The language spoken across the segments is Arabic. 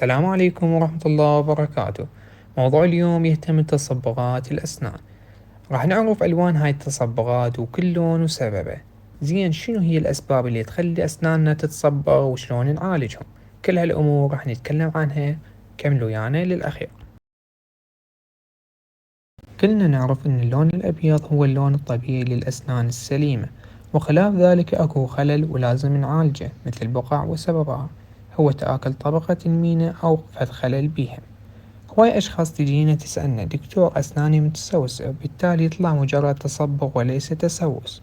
السلام عليكم ورحمة الله وبركاته. موضوع اليوم يهتم بتصبغات الأسنان. راح نعرف ألوان هاي التصبغات وكل لون وسببه. زين، شنو هي الأسباب اللي تخلي أسناننا تتصبغ وشلون نعالجهم؟ كل هالأمور راح نتكلم عنها. كملوا ويانا للأخير. كلنا نعرف أن اللون الأبيض هو اللون الطبيعي للأسنان السليمة، وخلاف ذلك أكو خلل ولازم نعالجه، مثل البقع وسببها هو تآكل طبقة المينا أو فد خلل بيها. هواي أشخاص تجينا تسألنا: دكتور أسناني متسوسة، وبالتالي يطلع مجرد تصبغ وليس تسوس.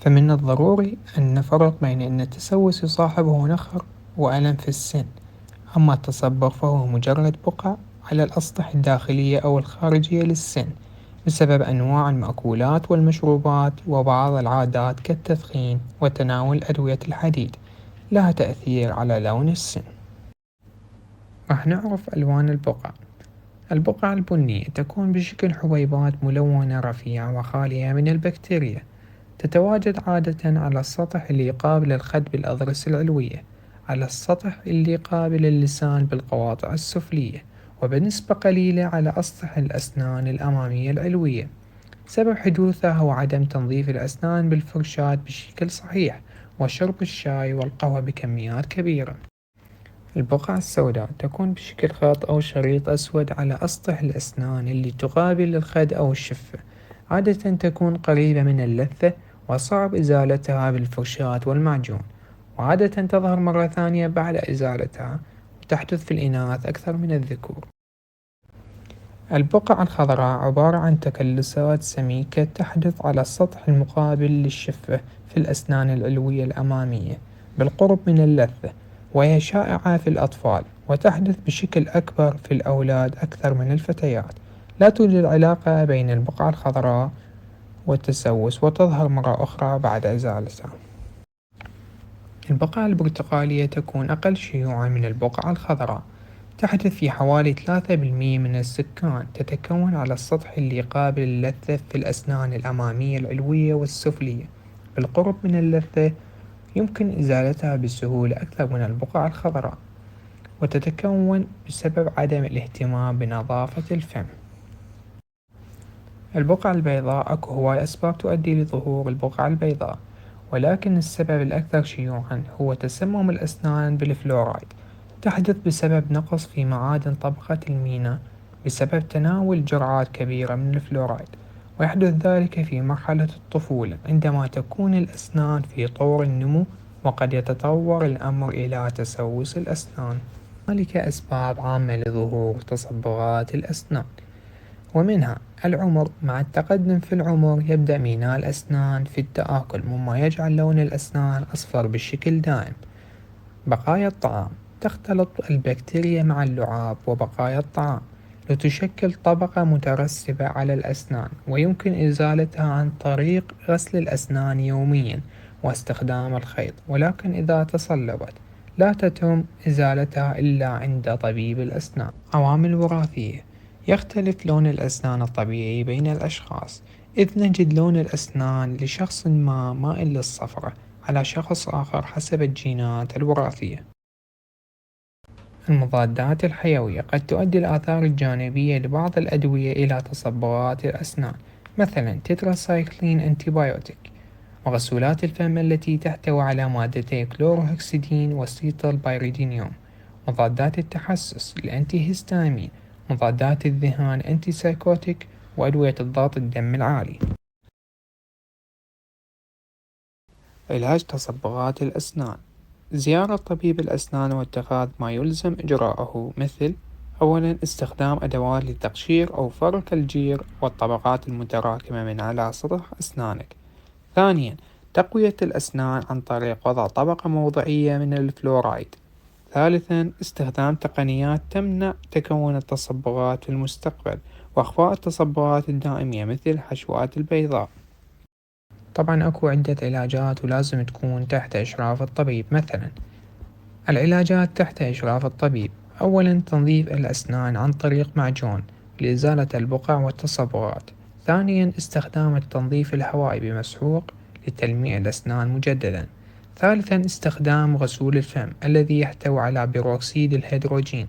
فمن الضروري أن نفرق بين أن التسوس يصاحبه نخر وألم في السن، أما التصبغ فهو مجرد بقع على الأسطح الداخلية أو الخارجية للسن، بسبب أنواع المأكولات والمشروبات وبعض العادات كالتدخين وتناول أدوية الحديد لها تأثير على لون السن. راح نعرف ألوان البقع. البقع البنية تكون بشكل حبيبات ملونة رفيعة وخالية من البكتيريا، تتواجد عادة على السطح اللي يقابل الخد بالأضرس العلوية، على السطح اللي يقابل اللسان بالقواطع السفلية، وبنسبة قليلة على أسطح الأسنان الأمامية العلوية. سبب حدوثها هو عدم تنظيف الأسنان بالفرشاة بشكل صحيح، وشرب الشاي والقهوة بكميات كبيرة. البقع السوداء تكون بشكل خط أو شريط أسود على أسطح الأسنان اللي تقابل الخد أو الشفة، عادة تكون قريبة من اللثة وصعب إزالتها بالفرشاة والمعجون، وعادة تظهر مرة ثانية بعد إزالتها، وتحدث في الإناث أكثر من الذكور. البقع الخضراء عبارة عن تكلسات سميكة تحدث على السطح المقابل للشفة في الأسنان العلوية الأمامية بالقرب من اللثة، وهي شائعة في الأطفال وتحدث بشكل أكبر في الأولاد أكثر من الفتيات. لا توجد علاقة بين البقعة الخضراء والتسوس، وتظهر مرة أخرى بعد إزالتها. البقعة البرتقالية تكون أقل شيوعًا من البقعة الخضراء، تحدث في حوالي 3% من السكان، تتكون على السطح اللي يقابل اللثة في الأسنان الأمامية العلوية والسفلية بالقرب من اللثة، يمكن إزالتها بسهولة أكثر من البقع الخضراء، وتتكون بسبب عدم الاهتمام بنظافة الفم. البقع البيضاء أكو هواي أسباب تؤدي لظهور البقع البيضاء، ولكن السبب الأكثر شيوعًا هو تسمم الأسنان بالفلورايد، تحدث بسبب نقص في معادن طبقة المينا بسبب تناول جرعات كبيرة من الفلورايد، ويحدث ذلك في مرحلة الطفولة عندما تكون الأسنان في طور النمو، وقد يتطور الأمر إلى تسوس الأسنان. هنالك أسباب عامة لظهور تصبغات الأسنان، ومنها العمر. مع التقدم في العمر يبدأ ميناء الأسنان في التآكل، مما يجعل لون الأسنان أصفر بشكل دائم. بقايا الطعام، تختلط البكتيريا مع اللعاب وبقايا الطعام لتشكل طبقة مترسبة على الأسنان، ويمكن إزالتها عن طريق غسل الأسنان يوميا واستخدام الخيط، ولكن إذا تصلبت لا تتم إزالتها إلا عند طبيب الأسنان. عوامل وراثية، يختلف لون الأسنان الطبيعي بين الأشخاص، إذ نجد لون الأسنان لشخص ما مائل للصفرة على شخص آخر حسب الجينات الوراثية. المضادات الحيوية قد تؤدي الآثار الجانبية لبعض الأدوية إلى تصبغات الأسنان، مثلا تتراسايكلين أنتيبيوتيك، وغسولات الفم التي تحتوي على مادتي كلوروهكسيدين وسيتل بايريدينيوم، مضادات التحسس الأنتي هيستامين، مضادات الذهان أنتي سايكوتيك، وأدوية الضغط الدم العالي. علاج تصبغات الأسنان: زيارة طبيب الأسنان واتخاذ ما يلزم إجراءه، مثل: أولا استخدام أدوات لتقشير أو فرك الجير والطبقات المتراكمة من على سطح أسنانك. ثانيا تقوية الأسنان عن طريق وضع طبقة موضعية من الفلورايد. ثالثا استخدام تقنيات تمنع تكون التصبغات في المستقبل وإخفاء التصبغات الدائمية، مثل الحشوات البيضاء. طبعا أكو عدة علاجات ولازم تكون تحت إشراف الطبيب. مثلا العلاجات تحت إشراف الطبيب: أولا تنظيف الأسنان عن طريق معجون لإزالة البقع والتصبغات. ثانيا استخدام التنظيف الهوائي بمسحوق لتلميع الأسنان مجددا. ثالثا استخدام غسول الفم الذي يحتوي على بيروكسيد الهيدروجين.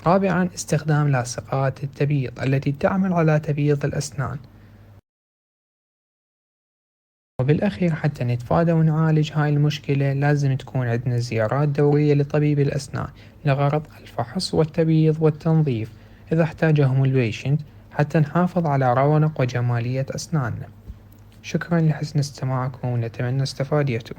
رابعا استخدام لاصقات التبييض التي تعمل على تبييض الأسنان. وبالأخير حتى نتفادى ونعالج هاي المشكلة لازم تكون عندنا زيارات دورية لطبيب الأسنان لغرض الفحص والتبييض والتنظيف إذا احتاجهم البيشنت، حتى نحافظ على رونق وجمالية أسناننا. شكرا لحسن استماعكم ونتمنى استفاديته.